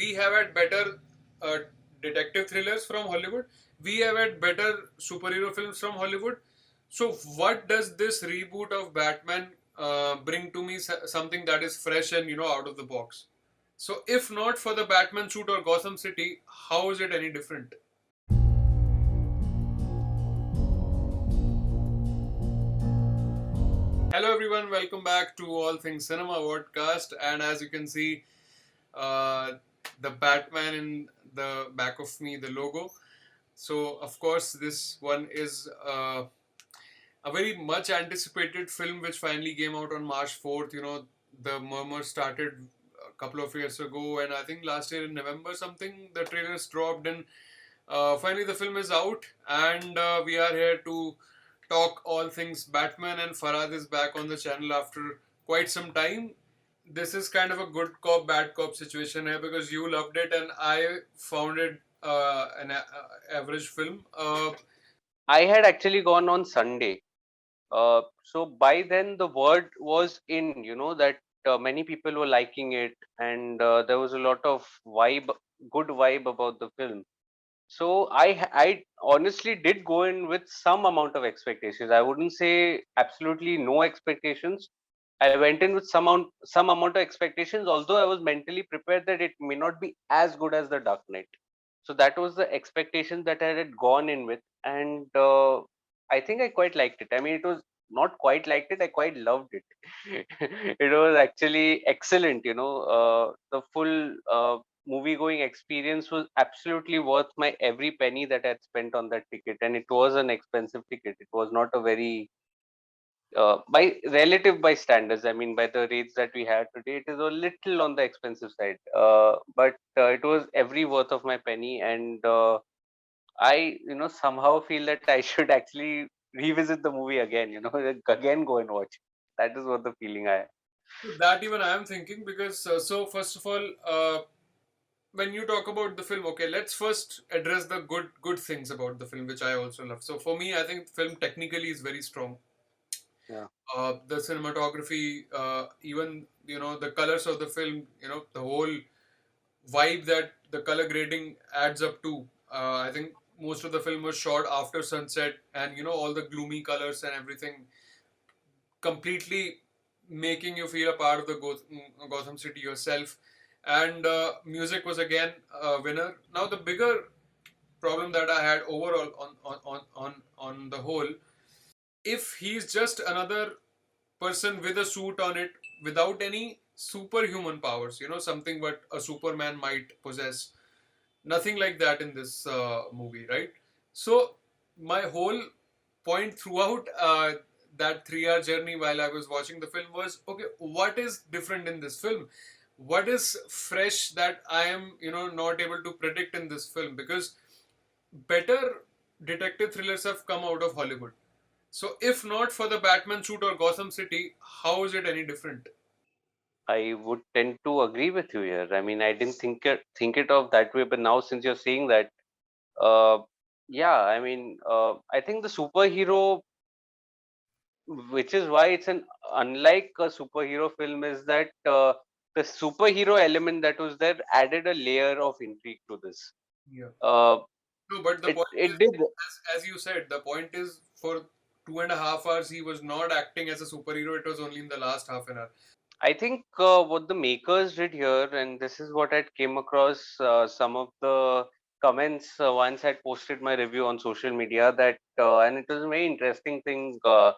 we have had better uh, detective thrillers from Hollywood. We have had better superhero films from Hollywood. So, what does this reboot of Batman bring to me? Something that is fresh and out of the box. So, if not for the Batman suit or Gotham City, how is it any different? Hello, everyone. Welcome back to All Things Cinema Vodcast. And as you can see, uh, the Batman in the back of me, the logo. So, of course, this one is a very much anticipated film which finally came out on March 4th. The murmur started a couple of years ago, and I think last year in November something, the trailers dropped, and finally the film is out, and we are here to talk all things Batman, and Farad is back on the channel after quite some time. This is kind of a good cop, bad cop situation here because you loved it, and I found it an average film. I had actually gone on Sunday. So by then the word was in, that many people were liking it, and there was a lot of good vibe about the film. So I honestly did go in with some amount of expectations. I wouldn't say absolutely no expectations. I went in with some amount of expectations, although I was mentally prepared that it may not be as good as The Dark Knight. So that was the expectation that I had gone in with, and I think I quite liked it. I mean, it was not quite liked it. I quite loved it. It was actually excellent. The full movie going experience was absolutely worth my every penny that I had spent on that ticket, and it was an expensive ticket. It was not a very by standards, I mean, by the rates that we had today, it is a little on the expensive side. But it was every worth of my penny, and I, somehow feel that I should actually revisit the movie again. Again go and watch. That is what the feeling I have. That even I am thinking because so first of all, when you talk about the film, okay, let's first address the good things about the film, which I also love. So for me, I think the film technically is very strong. Yeah. The cinematography, even the colors of the film, the whole vibe that the color grading adds up to. I think most of the film was shot after sunset, and all the gloomy colors and everything completely making you feel a part of the Gotham City yourself. And music was again a winner. Now the bigger problem that I had overall on the whole, if he's just another person with a suit on it without any superhuman powers, something what a Superman might possess, nothing like that in this movie, right? So my whole point throughout that 3 hour journey while I was watching the film was, okay, what is different in this film? What is fresh that I am, not able to predict in this film? Because better detective thrillers have come out of Hollywood. So if not for the Batman suit or Gotham City, how is it any different? I would tend to agree with you here. I mean, I didn't think it of that way, but now since you're saying that, uh, yeah, I mean, I think the superhero, which is why it's an unlike a superhero film, is that the superhero element that was there added a layer of intrigue to this. Yeah. uh, No, but the it point is, it did. as you said, the point is for 2.5 hours he was not acting as a superhero. It was only in the last half an hour. I think what the makers did here, and this is what I came across some of the comments once I posted my review on social media, that and it was a very interesting thing, uh,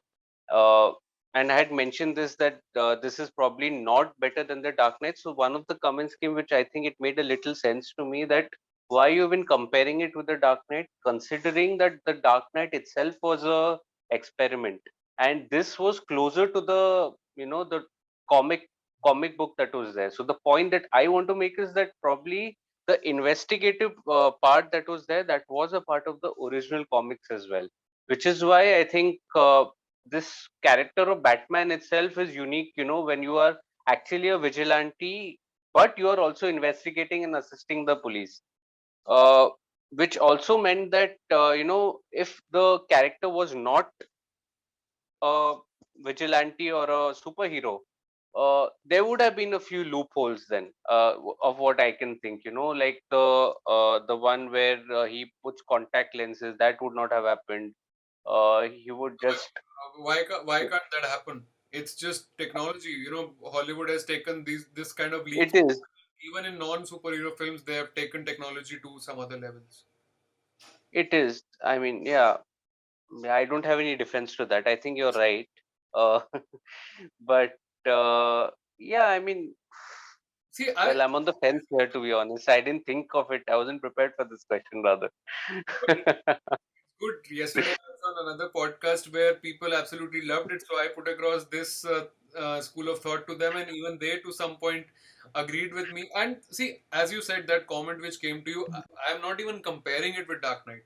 and I had mentioned this, that this is probably not better than the Dark Knight. So one of the comments came, which I think it made a little sense to me, that why you've been comparing it with the Dark Knight, considering that the Dark Knight itself was a experiment, and this was closer to the comic comic book that was there. So the point that I want to make is that probably the investigative part that was there, that was a part of the original comics as well, which is why I think this character of Batman itself is unique. When you are actually a vigilante, but you are also investigating and assisting the police, uh, which also meant that if the character was not a vigilante or a superhero, there would have been a few loopholes then, of what I can think. Like the one where he puts contact lenses, that would not have happened. He would just. Why can't that happen? It's just technology. Hollywood has taken this kind of leaps. It is. Even in non-superhero films, they have taken technology to some other levels. It is. I mean, yeah. I don't have any defense to that. I think you're right. Uh, but yeah, I mean, See, I well, I'm on the fence here, to be honest. I didn't think of it. I wasn't prepared for this question, rather. good. Yesterday, I was on another podcast where people absolutely loved it. So I put across this school of thought to them, and even they, to some point, agreed with me. And see, as you said, that comment which came to you, I'm not even comparing it with Dark Knight.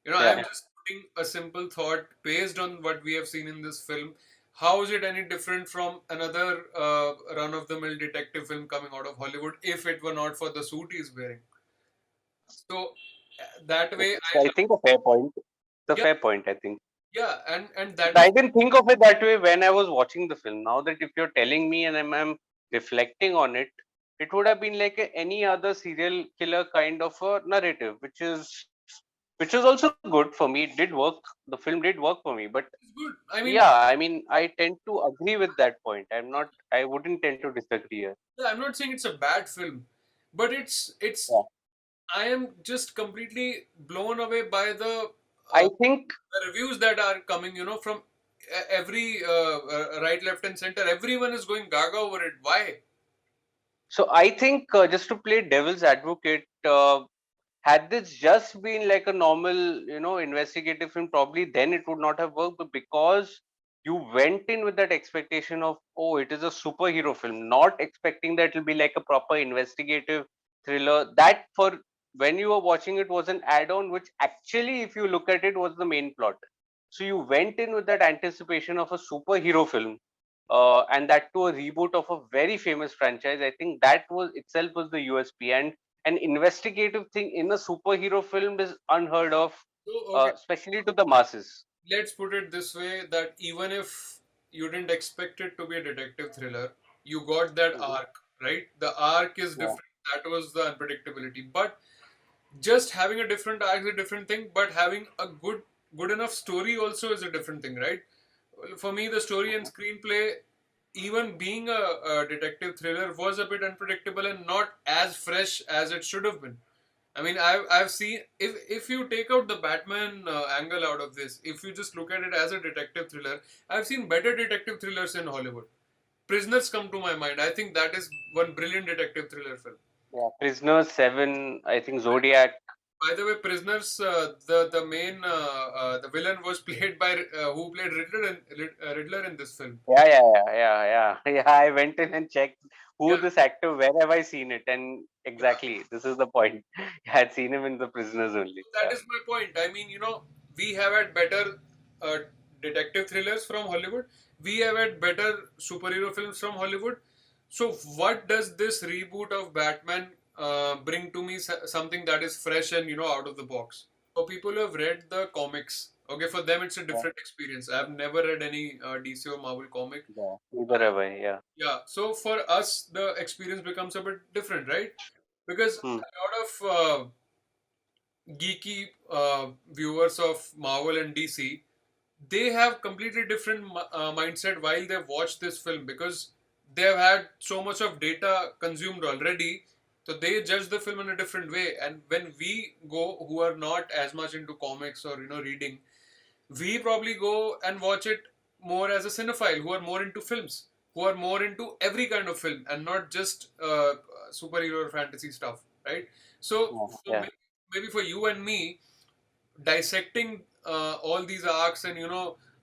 I'm Yeah. just putting a simple thought based on what we have seen in this film. How is it any different from another run-of-the-mill detective film coming out of Hollywood if it were not for the suit he's wearing? So that way, So I think a fair point. The yeah, fair point, I think. yeah, and But that way, I didn't think of it that way when I was watching the film. Now that if you're telling me and I'm reflecting on it, it would have been like any other serial killer kind of a narrative, which is also good for me. It did work. The film did work for me, but it's good. I mean, yeah, I mean, I tend to agree with that point. I wouldn't tend to disagree here. yeah, I'm not saying it's a bad film, but it's. Yeah. I am just completely blown away by I think the reviews that are coming. From every right, left, and center. Everyone is going gaga over it. Why? so. I think just to play devil's advocate, had this just been like a normal, investigative film, probably then it would not have worked. But because you went in with that expectation of, oh, it is a superhero film, not expecting that it'll be like a proper investigative thriller, that for when you were watching it was an add-on, which actually, if you look at it, was the main plot. So you went in with that anticipation of a superhero film, and that to a reboot of a very famous franchise. I think that was itself was the USP, and an investigative thing in a superhero film is unheard of, So okay, especially to the masses. let's put it this way: that even if you didn't expect it to be a detective thriller, you got that Mhm. arc, right? The arc is Yeah, different. That was the unpredictability. But just having a different arc is a different thing. But having a good enough story also is a different thing, right? Well, for me, the story and screenplay, even being a detective thriller, was a bit unpredictable and not as fresh as it should have been. I mean, I've seen, if you take out the Batman angle out of this, if you just look at it as a detective thriller, I've seen better detective thrillers in Hollywood. Prisoners come to my mind. I think that is one brilliant detective thriller film. yeah. Prisoners, Seven, I think Zodiac. By the way, Prisoners, the main the villain was played by who played Riddler in this film. Yeah, yeah, yeah, yeah, yeah. Yeah, I went in and checked Yeah, who this actor, where have I seen it, and yeah. exactly this is the point. I had seen him in the Prisoners only. That Yeah, is my point. I mean, we have had better uh, detective thrillers from Hollywood. We have had better superhero films from Hollywood. So, what does this reboot of Batman bring to me? Something that is fresh and out of the box. For people who have read the comics, okay, for them it's a yeah, different experience. I've never read any DC or Marvel comic. yeah. Neither have I. Yeah. Yeah, so for us, the experience becomes a bit different, right? Because Hmm. a lot of geeky viewers of Marvel and DC, they have completely different mindset while they watch this film because they have had so much of data consumed already. So they judge the film in a different way. And when we go, who are not as much into comics or reading, we probably go and watch it more as a cinephile who are more into films, who are more into every kind of film and not just superhero or fantasy stuff, right? So Yeah, for yeah. maybe for you and me, dissecting all these arcs and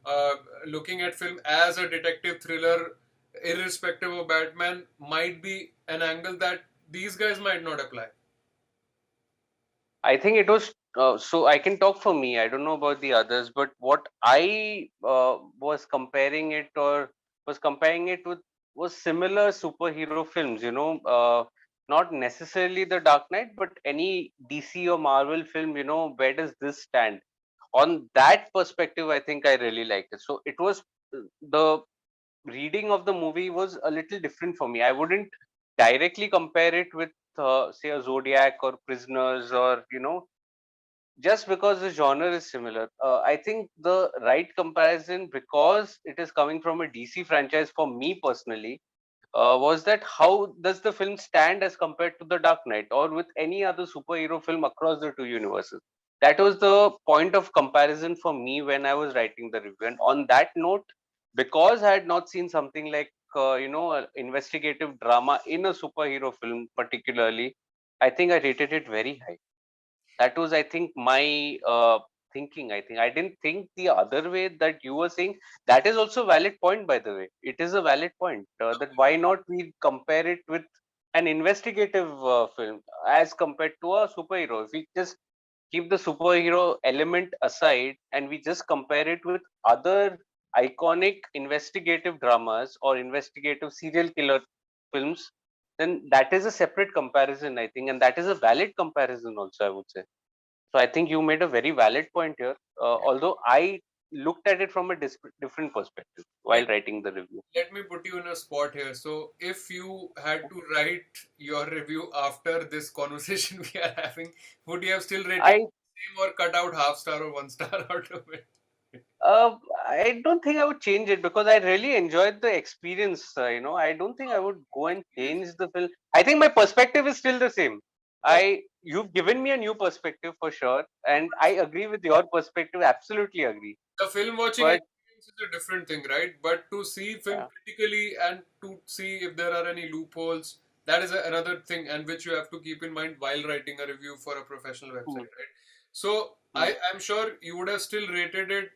uh, looking at film as a detective thriller, irrespective of Batman, might be an angle that these guys might not apply. I think it was so I can talk for me. I don't know about the others, but what I was comparing it or was comparing it with was similar superhero films. Not necessarily the Dark Knight, but any DC or Marvel film. Where does this stand? On that perspective, I think I really liked it. So it was the reading of the movie was a little different for me. I wouldn't directly compare it with, say, a Zodiac or Prisoners, or just because the genre is similar. I think the right comparison, because it is coming from a DC franchise for me personally, was that how does the film stand as compared to The Dark Knight or with any other superhero film across the two universes? That was the point of comparison for me when I was writing the review. And on that note, because I had not seen something like, investigative drama in a superhero film, particularly, I think I rated it very high. That was, I think, my thinking. I think I didn't think the other way that you were saying. That is also a valid point, by the way. It is a valid point, that why not we compare it with an investigative film as compared to a superhero. If we just keep the superhero element aside and we just compare it with other iconic investigative dramas or investigative serial killer films, then that is a separate comparison, I think, and that is a valid comparison also, I would say. So I think you made a very valid point here, although I looked at it from a different perspective while Let writing the review. let me put you in a spot here. So, if you had to write your review after this conversation we are having, would you have still rated I the same or cut out half star or 1 star out of it? uh, I don't think I would change it because I really enjoyed the experience. I don't think I would go and change the film. I think my perspective is still the same. Okay. You've given me a new perspective for sure, and I agree with your perspective. Absolutely agree. The film watching But experience is a different thing, right? But to see film uh, critically and to see if there are any loopholes, that is another thing, and which you have to keep in mind while writing a review for a professional hmm, website, right? So hmm. I'm sure you would have still rated it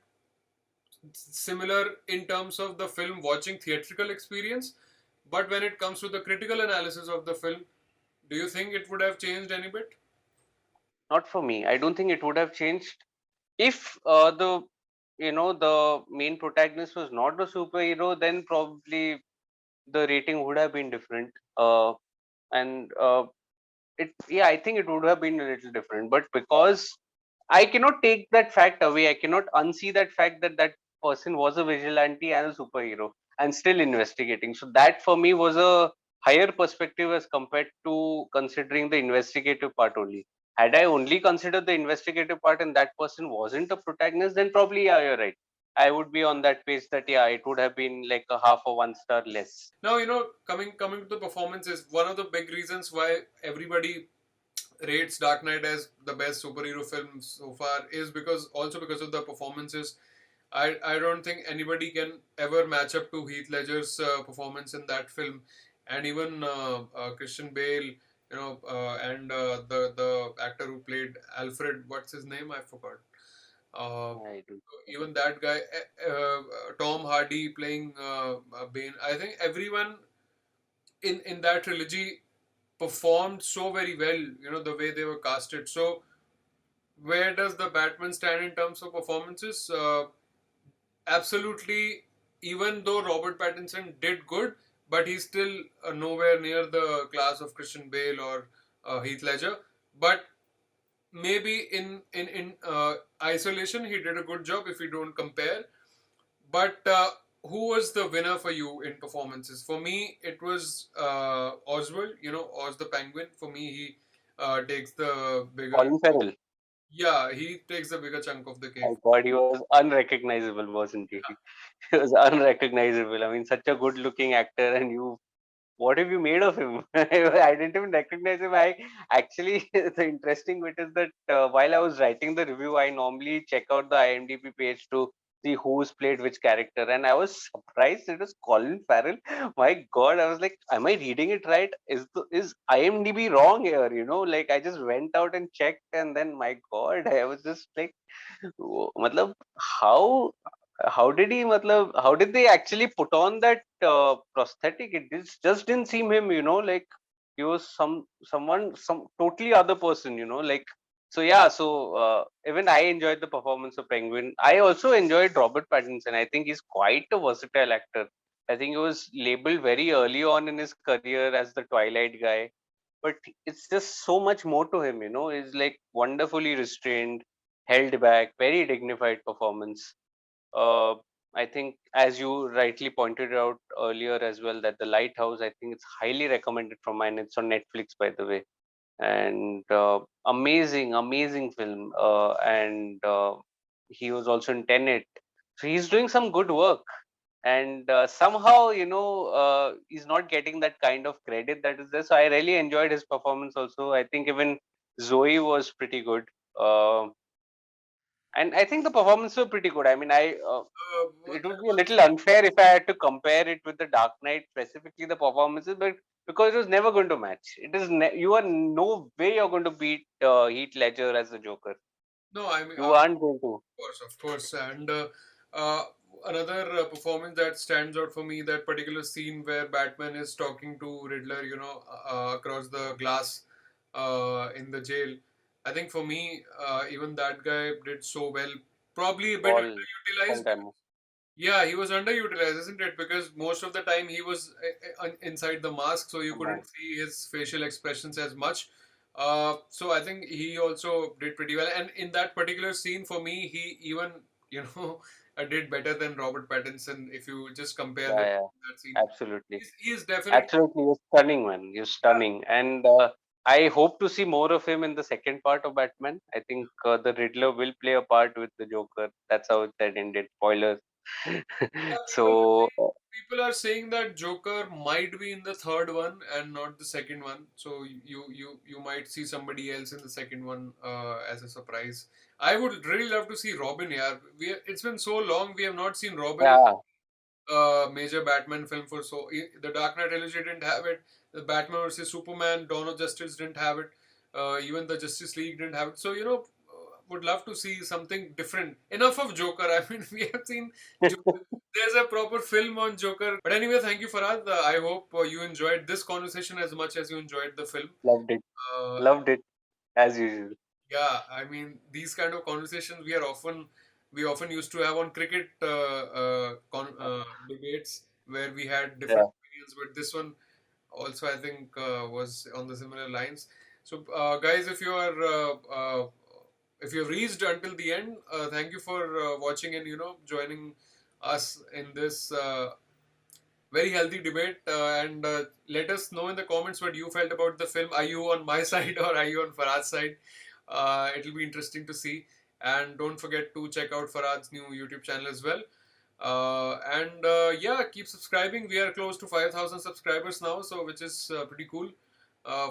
similar in terms of the film watching theatrical experience, but when it comes to the critical analysis of the film, do you think it would have changed any bit? Not for me. I don't think it would have changed if the main protagonist was not a superhero. Then probably the rating would have been different. And it Yeah, I think it would have been a little different. But because I cannot take that fact away, I cannot unsee that fact that that person was a vigilante and a superhero and still investigating. So that for me was a higher perspective as compared to considering the investigative part only. Had I only considered the investigative part and that person wasn't a protagonist, then probably, yeah, you're right. I would be on that page that, yeah, it would have been like a half or 1 star less. Now, coming to the performances, one of the big reasons why everybody rates Dark Knight as the best superhero film so far is because of the performances. I don't think anybody can ever match up to Heath Ledger's performance in that film, and even Christian Bale, and the actor who played Alfred, what's his name? I forgot. Uh, I do. Even that guy, Tom Hardy playing Bane. I think everyone in that trilogy performed so very well. The way they were casted. So where does the Batman stand in terms of performances? Absolutely. Even though Robert Pattinson did good, but he's still nowhere near the class of Christian Bale or Heath Ledger. But maybe in isolation, he did a good job if we don't compare. But who was the winner for you in performances? For me, it was Oswald. Oz the Penguin. For me, he takes the bigger. Colin Farrell. Yeah, he takes the bigger chunk of the My cake. God, he was unrecognizable, wasn't he? He was unrecognizable. I mean, such a good-looking actor, and what have you made of him? I didn't even recognize him. I actually, the interesting bit is that while I was writing the review, I normally check out the IMDb page to see who's played which character, and I was surprised it was Colin Farrell. My God, I was like, am I reading it right? Is IMDb wrong here? Like I just went out and checked, and then my God, I was just like, matlab, how how did they actually put on that prosthetic? Just didn't seem him, like he was some totally other person, like. So yeah, so even I enjoyed the performance of Penguin. I also enjoyed Robert Pattinson. I think he's quite a versatile actor. I think he was labeled very early on in his career as the Twilight guy, but it's just so much more to him. He's like wonderfully restrained, held back, very dignified performance. I think, as you rightly pointed out earlier as well, that The Lighthouse, I think it's highly recommended from mine. It's on Netflix, by the way, and amazing, amazing film. And he was also in Tenet, so he's doing some good work. And somehow, he's not getting that kind of credit that is there. So I really enjoyed his performance. Also, I think even Zoe was pretty good. And I think the performance were pretty good. I mean, it would be a little unfair if I had to compare it with the Dark Knight, specifically the performances, but because it was never going to match. You are no way you're going to beat Heath Ledger as the Joker. No, I mean, You aren't going to. of course, and uh, another performance that stands out for me, that particular scene where Batman is talking to Riddler, across the glass in the jail. I think for me, even that guy did so well. Probably a bit All underutilized. time. Yeah, he was underutilized, isn't it? Because most of the time he was inside the mask, so you couldn't see his facial expressions as much. So I think he also did pretty well. And in that particular scene, for me, he even, you know, did better than Robert Pattinson if you just compare Yeah, him yeah, in that scene. absolutely. He is definitely. Absolutely, you're stunning, man. You're stunning, and I hope to see more of him in the second part of Batman. I think the Riddler will play a part with the Joker. That's how that ended. Spoilers. Yeah, So people are saying that Joker might be in the third one and not the second one. So you might see somebody else in the second one as a surprise. I would really love to see Robin. Yeah, it's been so long we have not seen Robin in yeah, major Batman film for the Dark Knight Trilogy didn't have it. The Batman versus Superman, Dawn of Justice didn't have it. Even the Justice League didn't have it. So would love to see something different. Enough of Joker. I mean, we have seen Joker. There's a proper film on Joker. But anyway, thank you, Farad. I hope you enjoyed this conversation as much as you enjoyed the film. loved it. Uh, Loved it as usual. yeah, I mean these kind of conversations we often used to have on cricket debates where we had different Yeah, opinions, but this one also I think was on the similar lines. So guys, if you've reached until the end, thank you for watching and joining us in this very healthy debate, and let us know in the comments what you felt about the film. Are you on my side or are you on Farad's side? It'll be interesting to see. And don't forget to check out Farad's new YouTube channel as well. And yeah, keep subscribing. We are close to 5,000 subscribers now, so which is pretty cool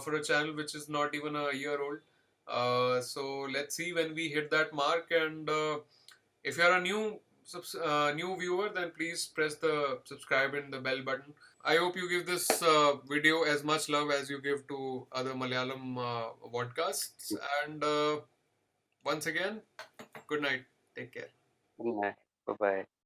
for a channel which is not even a year old. So let's see when we hit that mark. And if you are a new viewer, then please press the subscribe and the bell button. I hope you give this video as much love as you give to other Malayalam podcasts. And once again, good night. Take care. good night. Bye bye.